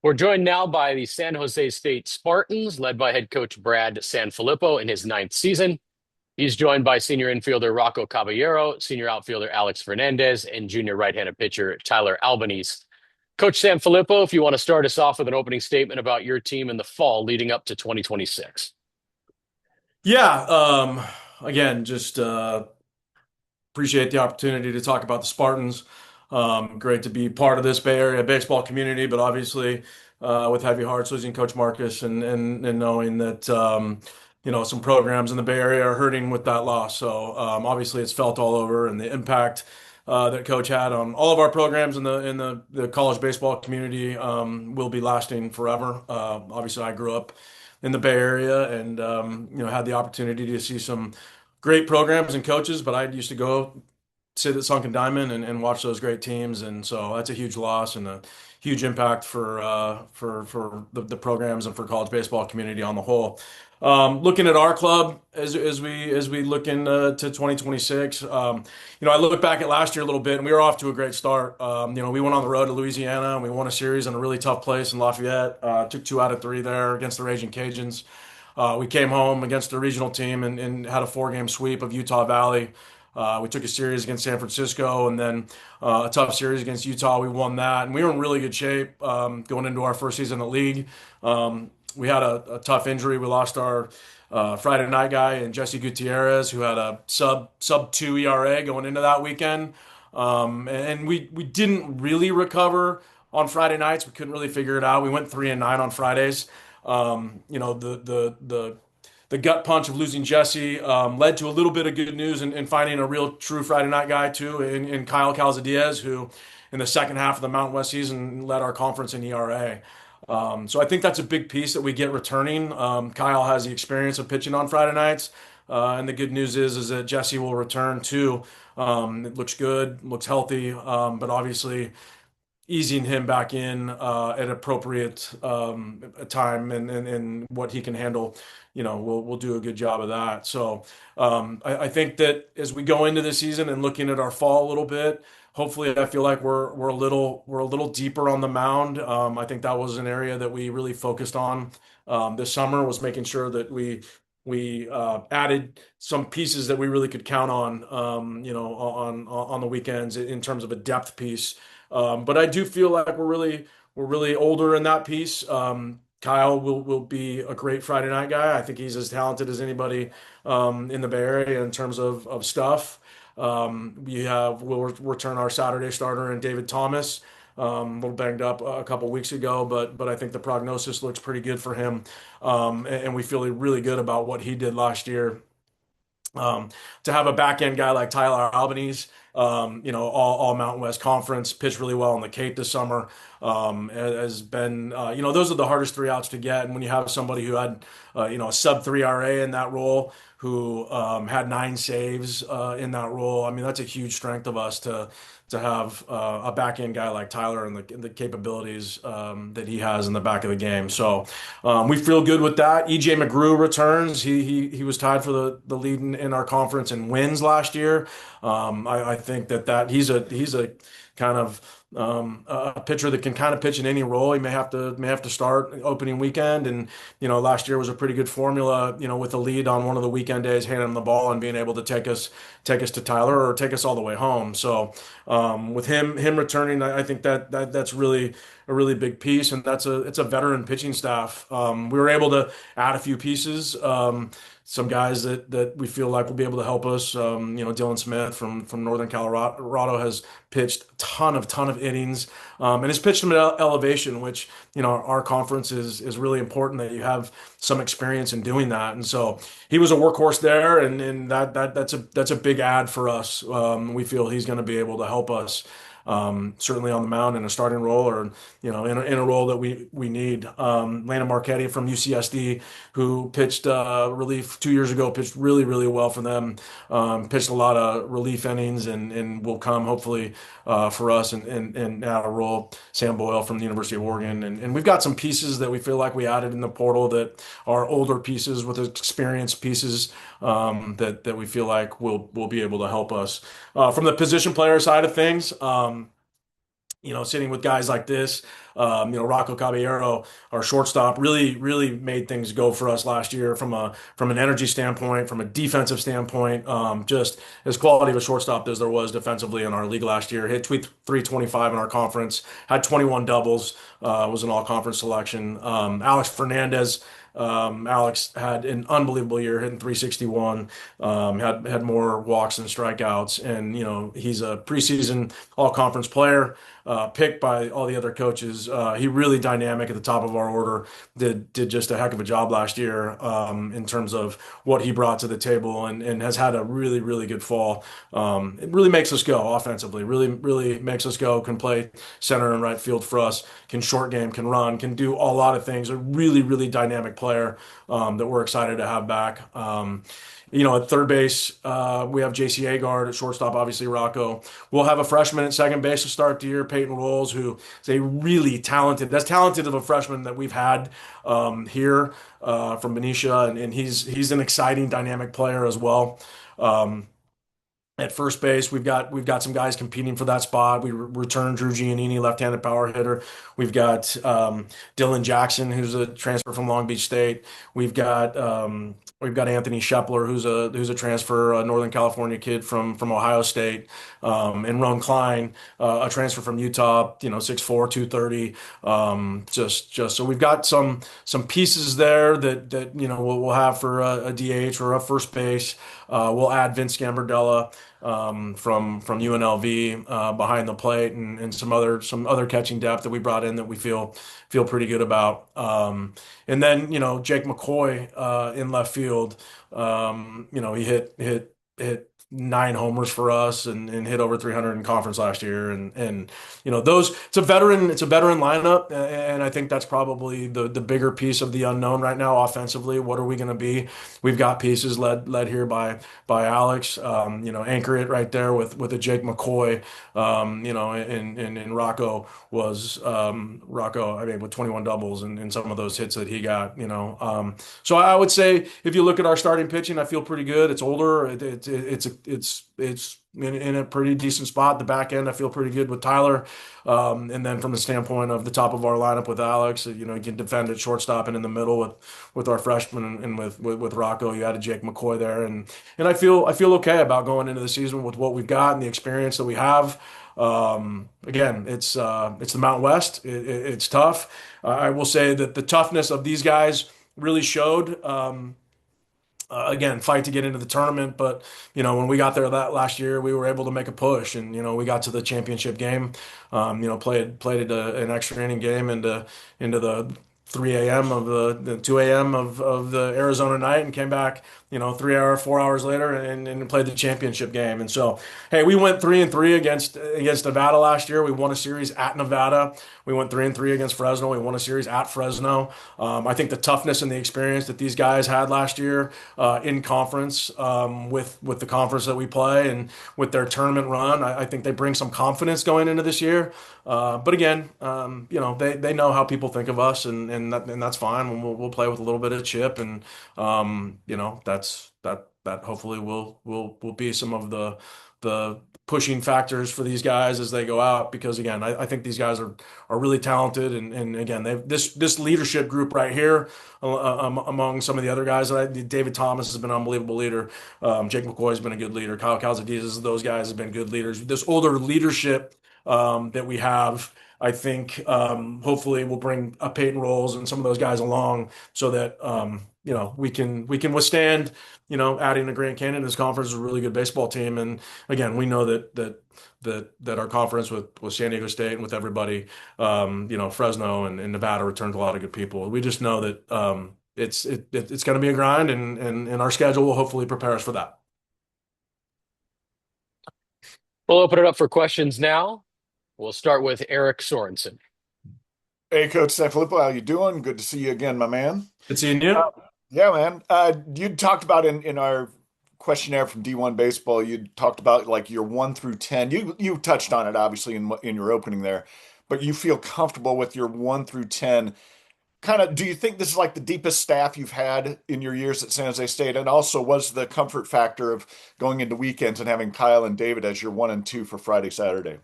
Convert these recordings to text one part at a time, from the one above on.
We're joined now by the San Jose State Spartans, led by head coach Brad Sanfilippo in his ninth season. He's joined by senior infielder Rocco Caballero, senior outfielder Alex Fernandes, and junior right-handed pitcher Tyler Albanese. Coach Sanfilippo, if you want to start us off with an opening statement about your team in the fall leading up to 2026. Yeah, again, just appreciate the opportunity to talk about the Spartans. Great to be part of this Bay Area baseball community, but obviously with heavy hearts losing Coach Marcus and knowing that some programs in the Bay Area are hurting with that loss. So obviously it's felt all over, and the impact that Coach had on all of our programs in the college baseball community will be lasting forever. Obviously, I grew up in the Bay Area and had the opportunity to see some great programs and coaches, but I used to go sit at Sunken Diamond and watch those great teams, and so that's a huge loss and a huge impact for the programs and for college baseball community on the whole. Looking at our club as we look into to 2026, I look back at last year a little bit, and we were off to a great start. We went on the road to Louisiana and we won a series in a really tough place in Lafayette. Took 2 out of 3 there against the Raging Cajuns. We came home against a regional team and had a 4-game sweep of Utah Valley. We took a series against San Francisco and then a tough series against Utah. We won that, and we were in really good shape going into our first season in the league. We had a tough injury. We lost our Friday night guy and Jesse Gutierrez, who had a sub 2 ERA going into that weekend. And we didn't really recover on Friday nights. We couldn't really figure it out. We went 3-9 on Fridays. The gut punch of losing Jesse led to a little bit of good news in finding a real true Friday night guy too in Kyle Calzadiez, who in the second half of the Mountain West season led our conference in ERA. So I think that's a big piece that we get returning. Kyle has the experience of pitching on Friday nights, and the good news is that Jesse will return too. It looks good, looks healthy, but obviously easing him back in at appropriate time and what he can handle, we'll do a good job of that. So I think that as we go into the season and looking at our fall a little bit, hopefully I feel like we're a little deeper on the mound. I think that was an area that we really focused on this summer, was making sure that we added some pieces that we really could count on, on the weekends in terms of a depth piece. But I do feel like we're really older in that piece. Kyle will be a great Friday night guy. I think he's as talented as anybody in the Bay Area in terms of stuff. We'll return our Saturday starter and David Thomas. A little banged up a couple weeks ago, but I think the prognosis looks pretty good for him. And we feel really good about what he did last year. To have a back end guy like Tyler Albanese, all Mountain West Conference, pitched really well in the Cape this summer, has been, those are the hardest 3 outs to get. And when you have somebody who had, a sub 3 RA in that role, who had 9 saves in that role, I mean, that's a huge strength of us to have a back end guy like Tyler and the capabilities that he has in the back of the game. So we feel good with that. EJ McGrew returns. He was tied for the lead in our conference in wins last year. I think that he's a kind of a pitcher that can kind of pitch in any role. He may have to start opening weekend, and last year was a pretty good formula. With the lead on one of the weekend days, handing him the ball and being able to take us to Tyler or take us all the way home. So with him returning, I think that's really a really big piece, and it's a veteran pitching staff. We were able to add a few pieces. Some guys that we feel like will be able to help us. Dylan Smith from Northern Colorado has pitched a ton of innings, and has pitched them at elevation, which our conference is really important that you have some experience in doing that. And so he was a workhorse there, and that's a big add for us. We feel he's going to be able to help us. Certainly on the mound in a starting role, or in a role that we need. Landon Marchetti from UCSD, who pitched relief 2 years ago, pitched really well for them. Pitched a lot of relief innings and will come hopefully for us and add a role. Sam Boyle from the University of Oregon, and we've got some pieces that we feel like we added in the portal that are older pieces with experienced pieces that we feel like will be able to help us from the position player side of things. sitting with guys like this, Rocco Caballero, our shortstop, really made things go for us last year from an energy standpoint, from a defensive standpoint, just as quality of a shortstop as there was defensively in our league last year. Hit 325 in our conference, had 21 doubles, was an all-conference selection. Alex Fernandez. Alex had an unbelievable year, hitting 361. Had more walks than strikeouts, and he's a preseason all-conference player, picked by all the other coaches. He really dynamic at the top of our order. Did just a heck of a job last year in terms of what he brought to the table, and has had a really good fall. It really makes us go offensively. Really makes us go. Can play center and right field for us. Can short game. Can run. Can do a lot of things. A really dynamic player that we're excited to have back. At third base, we have JC Agard. At shortstop, obviously Rocco. We'll have a freshman at second base to start the year, Peyton Rolls, who is a really talented, that's talented of a freshman that we've had here from Benicia, and he's an exciting, dynamic player as well. Um, at first base, we've got some guys competing for that spot. We returned Drew Giannini, left-handed power hitter. We've got Dylan Jackson, who's a transfer from Long Beach State. We've got Anthony Shepler, who's a transfer, Northern California kid from Ohio State, and Ron Klein, a transfer from Utah. 6'4", 230. Just so we've got some pieces there that we'll have for a DH or a first base. We'll add Vince Gambardella from UNLV behind the plate, and some other catching depth that we brought in that we feel pretty good about. And then Jake McCoy in left field. He hit 9 homers for us, and hit over 300 in conference last year, and those it's a veteran lineup, and I think that's probably the bigger piece of the unknown right now offensively. What are we going to be? We've got pieces led here by Alex, anchor it right there with a Jake McCoy, and Rocco, I mean, with 21 doubles and some of those hits that he got. So I would say if you look at our starting pitching, I feel pretty good. It's older. It's in a pretty decent spot. The back end, I feel pretty good with Tyler. And then from the standpoint of the top of our lineup with Alex, you can defend at shortstop and in the middle with our freshman, and with Rocco. You added Jake McCoy there, and I feel okay about going into the season with what we've got and the experience that we have. Again, it's the Mountain West. It's tough. I will say that the toughness of these guys really showed. Again, fight to get into the tournament, but when we got there that last year, we were able to make a push, and we got to the championship game. Played an extra inning game into the 3 a.m. of the 2 a.m. of the Arizona night, and came back 4 hours later, and played the championship game. And so, hey, we went 3-3 against Nevada last year. We won a series at Nevada. We went 3-3 against Fresno. We won a series at Fresno. I think the toughness and the experience that these guys had last year in conference, with the conference that we play, and with their tournament run, I think they bring some confidence going into this year. But again, they know how people think of us, and that's fine. We'll play with a little bit of chip, and that hopefully will be some of the pushing factors for these guys as they go out, because again, I think these guys are really talented, and again, this leadership group right here, among some of the other guys, David Thomas has been an unbelievable leader. Jake McCoy has been a good leader. Kyle Calzadez, those guys have been good leaders. This older leadership that we have, I think, hopefully will bring Peyton Rolls and some of those guys along, so that we can withstand adding the Grand Canyon. This conference is a really good baseball team, and again, we know that our conference with San Diego State and with everybody, Fresno and Nevada returns a lot of good people. We just know that it's going to be a grind, and our schedule will hopefully prepare us for that. We'll open it up for questions now. We'll start with Eric Sorensen. Hey, Coach Sanfilippo, how you doing? Good to see you again, my man. Good seeing you. Yeah, man. You talked about in our questionnaire from D1 Baseball, you talked about like your 1 through 10. You touched on it obviously in your opening there, but you feel comfortable with your 1 through 10. Kind of, do you think this is like the deepest staff you've had in your years at San Jose State? And also, was the comfort factor of going into weekends and having Kyle and David as your 1 and 2 for Friday, Saturday?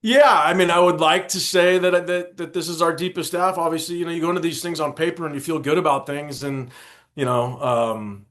Yeah, I mean, I would like to say that this is our deepest staff. Obviously, you go into these things on paper and you feel good about things, and you know,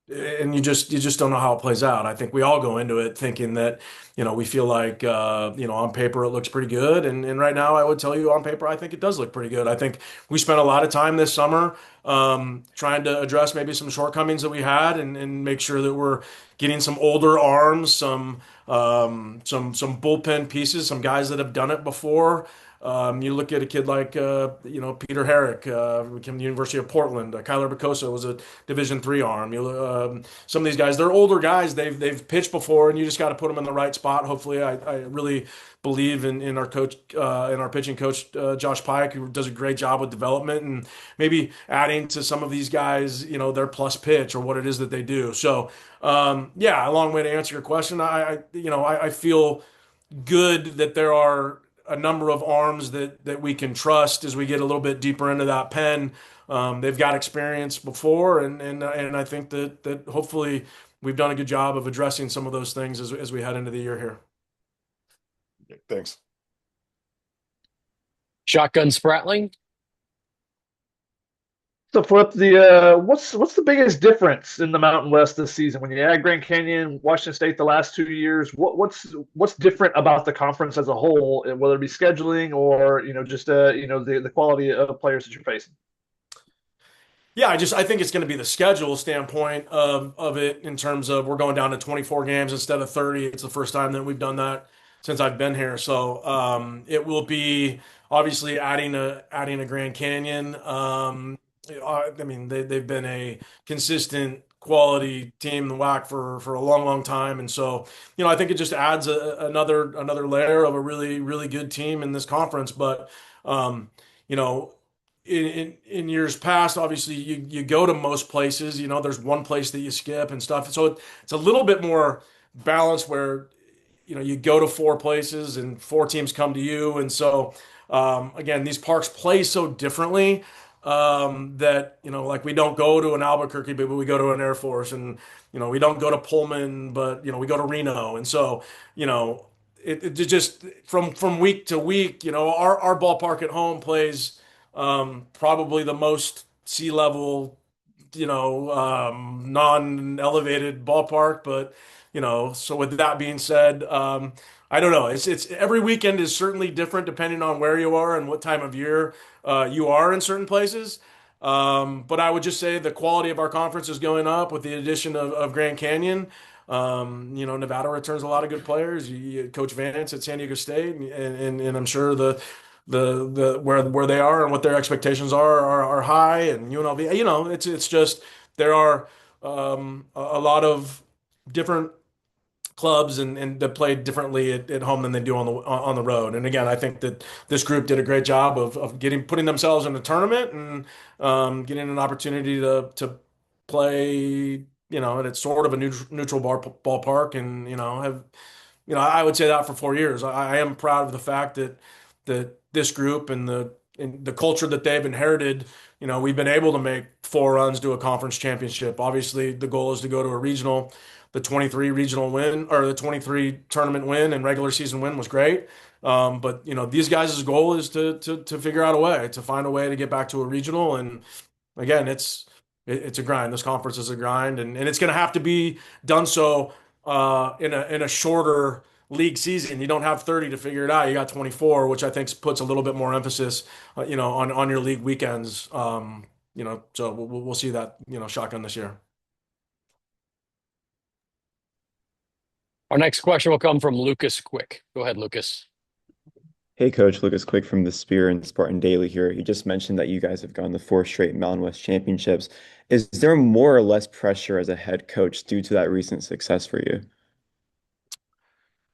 and you just don't know how it plays out. I think we all go into it thinking that, we feel like, on paper it looks pretty good, and right now I would tell you on paper I think it does look pretty good. I think we spent a lot of time this summer trying to address maybe some shortcomings that we had, and make sure that we're getting some older arms, some bullpen pieces, some guys that have done it before. You look at a kid like Peter Herrick, who came from the University of Portland. Kyler Bacosa was a Division III arm. Some of these guys, they're older guys. They've pitched before, and you just got to put them in the right spot. Hopefully, I really believe in our coach, in our pitching coach, Josh Pike, who does a great job with development and maybe adding to some of these guys, their plus pitch or what it is that they do. So, yeah, a long way to answer your question. I feel good that there are a number of arms that we can trust as we get a little bit deeper into that pen. They've got experience before, and I think that hopefully we've done a good job of addressing some of those things as we head into the year here. Thanks. Shotgun Spratling. So Flip, what's the biggest difference in the Mountain West this season? When you add Grand Canyon, Washington State the last 2 years, what's different about the conference as a whole, whether it be scheduling or just the quality of players that you're facing? Yeah, I think it's going to be the schedule standpoint of it in terms of we're going down to 24 games instead of 30. It's the first time that we've done that since I've been here. So it will be obviously adding a Grand Canyon. I mean they've been a consistent quality team in the WAC for a long, long time, and so I think it just adds another layer of a really, really good team in this conference. But you know in years past, obviously you go to most places, there's one place that you skip and stuff. So it's a little bit more balanced where, you go to four places and four teams come to you. And so, again, these parks play so differently, that, like we don't go to an Albuquerque, but we go to an Air Force, and, we don't go to Pullman, but, we go to Reno. And so, it just from week to week, our ballpark at home plays probably the most sea level, non-elevated ballpark. But, so with that being said, I don't know. It's every weekend is certainly different depending on where you are and what time of year you are in certain places. But I would just say the quality of our conference is going up with the addition of Grand Canyon. Nevada returns a lot of good players. Coach Vance at San Diego State, and I'm sure the where they are and what their expectations are high. And UNLV, it's just there are a lot of different clubs and that play differently at home than they do on the road. And again, I think that this group did a great job of putting themselves in a tournament and getting an opportunity to play, and it's sort of a neutral ballpark, and have I would say that for 4 years. I am proud of the fact that this group and the culture that they've inherited, we've been able to make four runs to a conference championship. Obviously, the goal is to go to a regional. The 23 regional win or the 23 tournament win and regular season win was great. But these guys' goal is to figure out a way to find a way to get back to a regional. And again, it's a grind. This conference is a grind, and it's going to have to be done so in a shorter league season. You don't have 30 to figure it out. You got 24, which I think puts a little bit more emphasis, on your league weekends. So we'll see that, shotgun this year. Our next question will come from Lucas Quick. Go ahead, Lucas. Hey, Coach, Lucas Quick from the Spear and Spartan Daily here. You just mentioned that you guys have gone to four straight Mountain West championships. Is there more or less pressure as a head coach due to that recent success for you?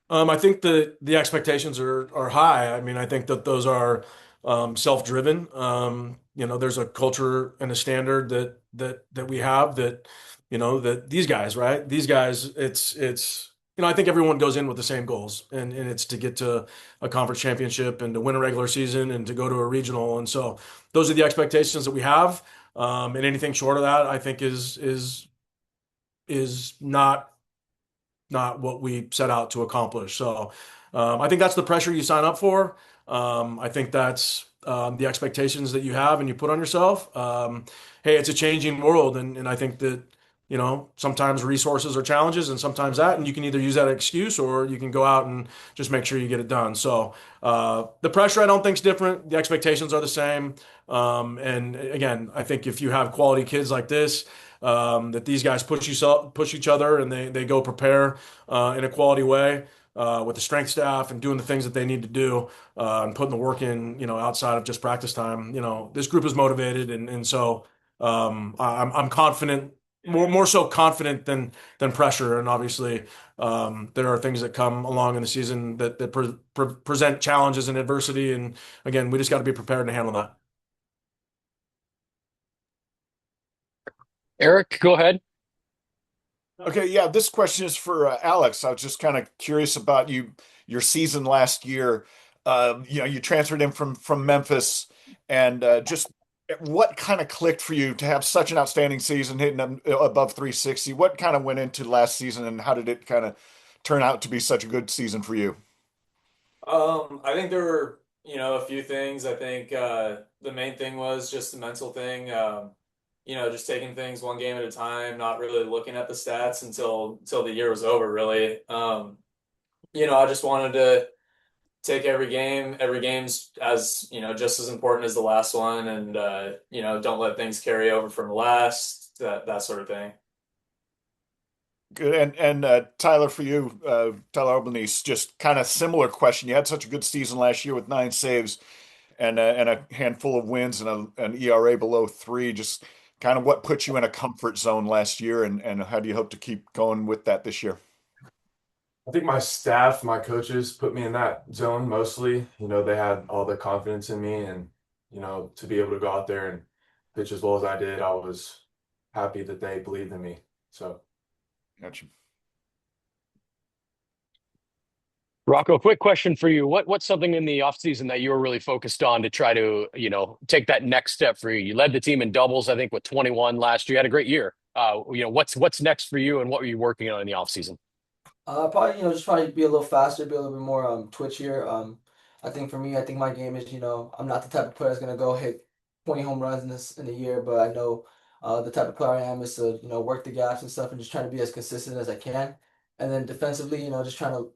I think the expectations are high. I mean, I think that those are self-driven. There's a culture and a standard that we have that these guys, right? These guys, it's I think everyone goes in with the same goals, and it's to get to a conference championship and to win a regular season and to go to a regional. And so those are the expectations that we have. And anything short of that, I think is not what we set out to accomplish. So, I think that's the pressure you sign up for. I think that's the expectations that you have and you put on yourself. Hey, it's a changing world, and I think that sometimes resources are challenges, and sometimes that, and you can either use that excuse or you can go out and just make sure you get it done. So the pressure I don't think is different. The expectations are the same. And again, I think if you have quality kids like this, that these guys push each other, and they go prepare in a quality way with the strength staff and doing the things that they need to do and putting the work in, outside of just practice time. This group is motivated, and so I'm confident, more so confident than pressure. And obviously, there are things that come along in the season that present challenges and adversity. And again, we just got to be prepared to handle that. Eric, go ahead. Okay, yeah, this question is for Alex. I was just kind of curious about your season last year. You transferred in from Memphis, and just what kind of clicked for you to have such an outstanding season, hitting above 360? What kind of went into last season, and how did it kind of turn out to be such a good season for you? I think there were, a few things. I think the main thing was just the mental thing. Just taking things one game at a time, not really looking at the stats until the year was over, really. I just wanted to take every game's as, just as important as the last one, and don't let things carry over from the last, that sort of thing. Good. And Tyler, for you, Tyler Albanese, just kind of similar question. You had such a good season last year with 9 saves and a handful of wins and an ERA below 3. Just kind of what put you in a comfort zone last year, and how do you hope to keep going with that this year? I think my staff, my coaches put me in that zone mostly. They had all the confidence in me, and, to be able to go out there and pitch as well as I did, I was happy that they believed in me. So, Gotcha. Rocco, quick question for you. What's something in the offseason that you were really focused on to try to, take that next step for you? You led the team in doubles, I think, with 21 last year. You had a great year. What's next for you, and what were you working on in the offseason? Probably, just try to be a little faster, be a little bit more twitchier. I think for me, I think my game is, I'm not the type of player that's gonna go hit 20 home runs in a year, but I know the type of player I am is to, work the gaps and stuff and just trying to be as consistent as I can. And then defensively, just trying to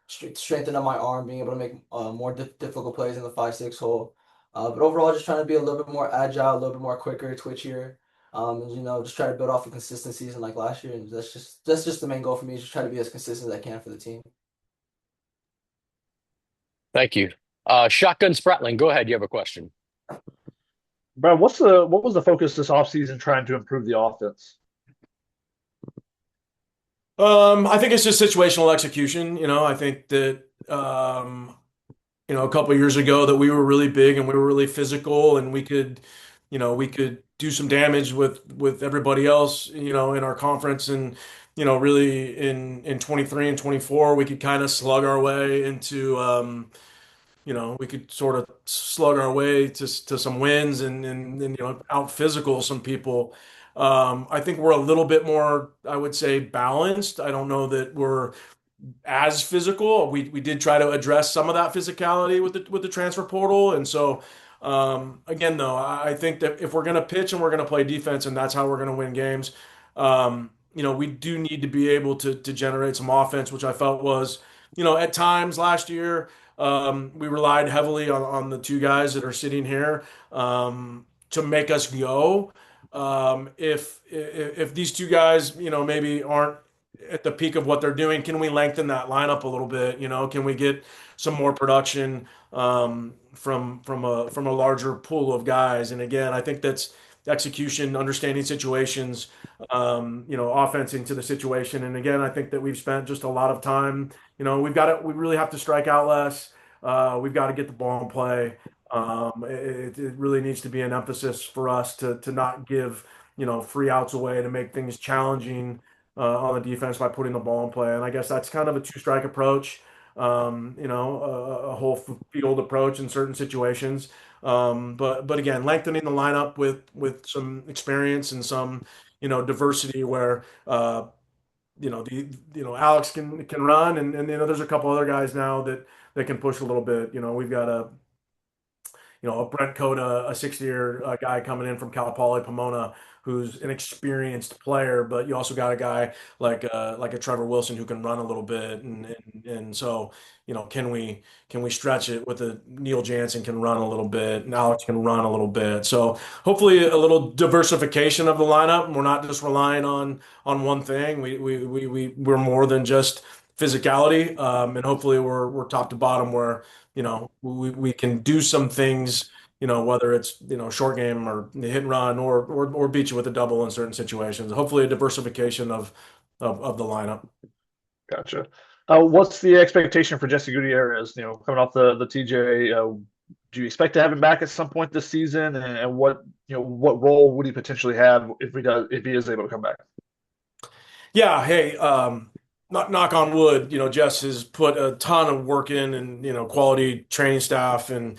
strengthen up my arm, being able to make more difficult plays in the 5-6 hole. But overall, just trying to be a little bit more agile, a little bit more quicker, twitchier. And just try to build off the consistent season like last year, and that's just the main goal for me, is just try to be as consistent as I can for the team. Thank you. Shotgun Spratling, go ahead. You have a question. Brad, what was the focus this offseason trying to improve the offense? I think it's just situational execution. I think that a couple of years ago that we were really big and we were really physical, and we could do some damage with everybody else, in our conference. And really in 23 and 24 we could kind of slug our way into we could sort of slug our way to some wins, and out physical some people. I think we're a little bit more, I would say, balanced. I don't know that we're as physical. We did try to address some of that physicality with the transfer portal. And so again, though, I think that if we're going to pitch and we're going to play defense, and that's how we're going to win games, we do need to be able to generate some offense, which I felt was, at times last year, we relied heavily on the two guys that are sitting here to make us go. If these two guys, maybe aren't at the peak of what they're doing, can we lengthen that lineup a little bit? Can we get some more production from a larger pool of guys? And again, I think that's execution, understanding situations, offense into the situation. And again, I think that we've spent just a lot of time. We really have to strike out less. We've got to get the ball in play. It really needs to be an emphasis for us to not give free outs away, to make things challenging on the defense by putting the ball in play. And I guess that's kind of a two-strike approach, a whole field approach in certain situations. But again, lengthening the lineup with some experience and some diversity where Alex can run, and there's a couple other guys now that can push a little bit. We've got a Brent Coda, a 6-year guy coming in from Cal Poly Pomona, who's an experienced player, but you also got a guy like a Trevor Wilson who can run a little bit, and so can we stretch it with a Neil Jansen can run a little bit, and Alex can run a little bit. So hopefully a little diversification of the lineup. We're not just relying on one thing. We're more than just physicality, and hopefully we're top to bottom where we can do some things, whether it's, short game or hit and run or beat you with a double in certain situations. Hopefully a diversification of the lineup. Gotcha. What's the expectation for Jesse Gutierrez? Coming off the TJ, do you expect to have him back at some point this season? And what role would he potentially have if he is able to come back? Yeah. Hey, knock on wood, Jess has put a ton of work in and, quality training staff, and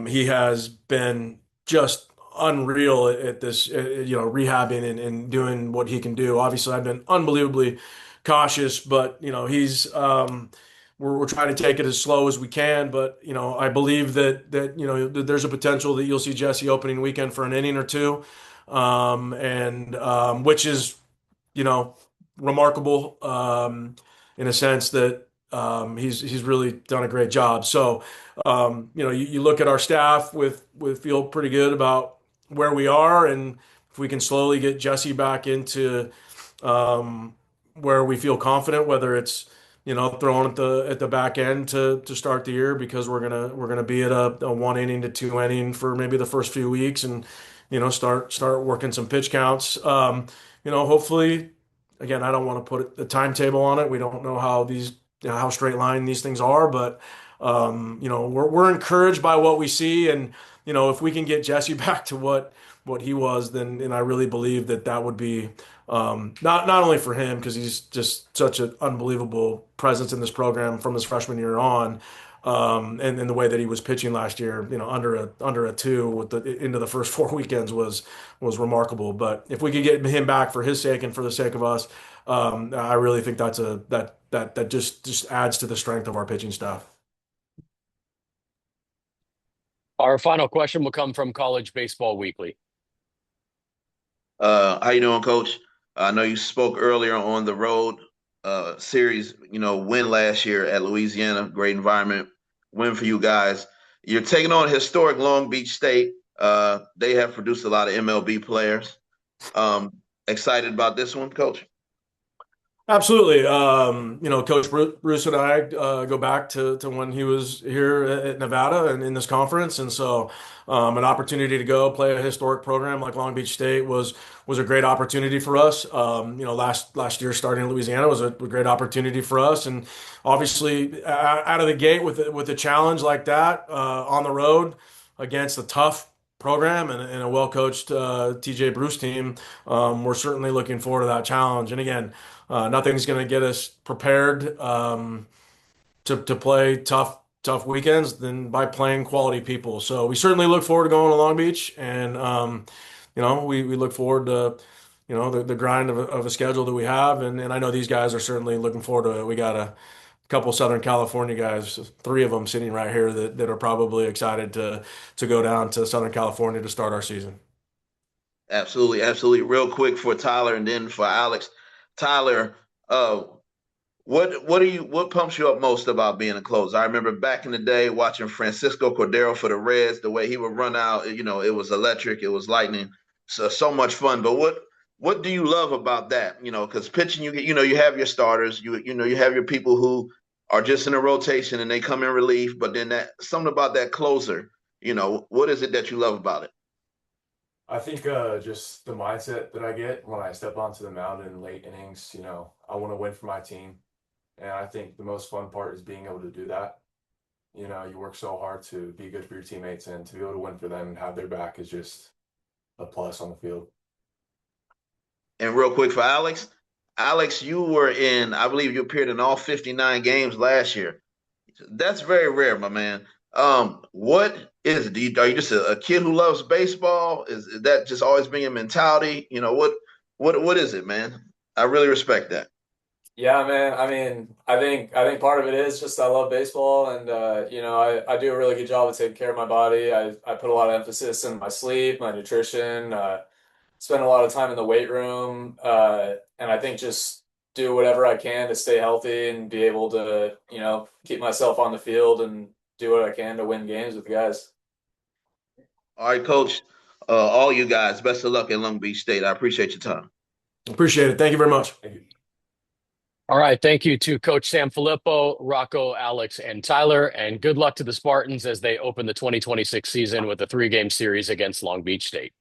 he has been just unreal at this, rehabbing and doing what he can do. Obviously, I've been unbelievably cautious, but, we're trying to take it as slow as we can. But, I believe that there's a potential that you'll see Jesse opening weekend for an inning or two, and which is, you know, remarkable, in a sense that he's really done a great job. So, you look at our staff with feel pretty good about where we are, and if we can slowly get Jesse back into where we feel confident, whether it's throwing at the back end to start the year, because we're gonna be at a 1 inning to 2 inning for maybe the first few weeks, and start working some pitch counts. Hopefully, again, I don't want to put a timetable on it. We don't know how straight line these things are, but we're encouraged by what we see, and if we can get Jesse back to what he was, then I really believe that would be not only for him, because he's just such an unbelievable presence in this program from his freshman year on, and the way that he was pitching last year, under a two into the first 4 weekends was remarkable. But if we could get him back for his sake and for the sake of us, I really think that just adds to the strength of our pitching staff. Our final question will come from College Baseball Weekly. How you doing, Coach? I know you spoke earlier on the road series, win last year at Louisiana. Great environment, win for you guys. You're taking on historic Long Beach State. They have produced a lot of MLB players. Excited about this one, Coach? Absolutely. Coach Bruce and I go back to when he was here at Nevada and in this conference. And so an opportunity to go play a historic program like Long Beach State was a great opportunity for us. Last year starting in Louisiana was a great opportunity for us. And obviously out of the gate with a challenge like that on the road against a tough program and a well-coached TJ Bruce team, we're certainly looking forward to that challenge. And again, nothing's going to get us prepared to play tough weekends than by playing quality people. So we certainly look forward to going to Long Beach, and we look forward to the grind of a schedule that we have, and I know these guys are certainly looking forward to it. We got a couple Southern California guys, 3 of them sitting right here that are probably excited to go down to Southern California to start our season. Absolutely, absolutely. Real quick for Tyler and then for Alex. Tyler, what pumps you up most about being a closer? I remember back in the day watching Francisco Cordero for the Reds, the way he would run out, it was electric, it was lightning, so much fun. But what do you love about that? Because pitching, you have your starters, you have your people who are just in a rotation and they come in relief, but then something about that closer, what is it that you love about it? I think just the mindset that I get when I step onto the mound in late innings. I want to win for my team, and I think the most fun part is being able to do that. You work so hard to be good for your teammates, and to be able to win for them and have their back is just a plus on the field. And real quick for Alex, I believe you appeared in all 59 games last year. That's very rare, my man. What is it? Are you just a kid who loves baseball? Is that just always been your mentality? What is it, man? I really respect that. Yeah, man. I mean, I think part of it is just I love baseball, and I do a really good job of taking care of my body. I put a lot of emphasis in my sleep, my nutrition, spend a lot of time in the weight room, and I think just do whatever I can to stay healthy and be able to, keep myself on the field and do what I can to win games with the guys. All right, Coach. All you guys, best of luck at Long Beach State. I appreciate your time. Appreciate it. Thank you very much. Thank you. All right. Thank you to Coach Sanfilippo, Rocco, Alex, and Tyler. And good luck to the Spartans as they open the 2026 season with a 3-game series against Long Beach State.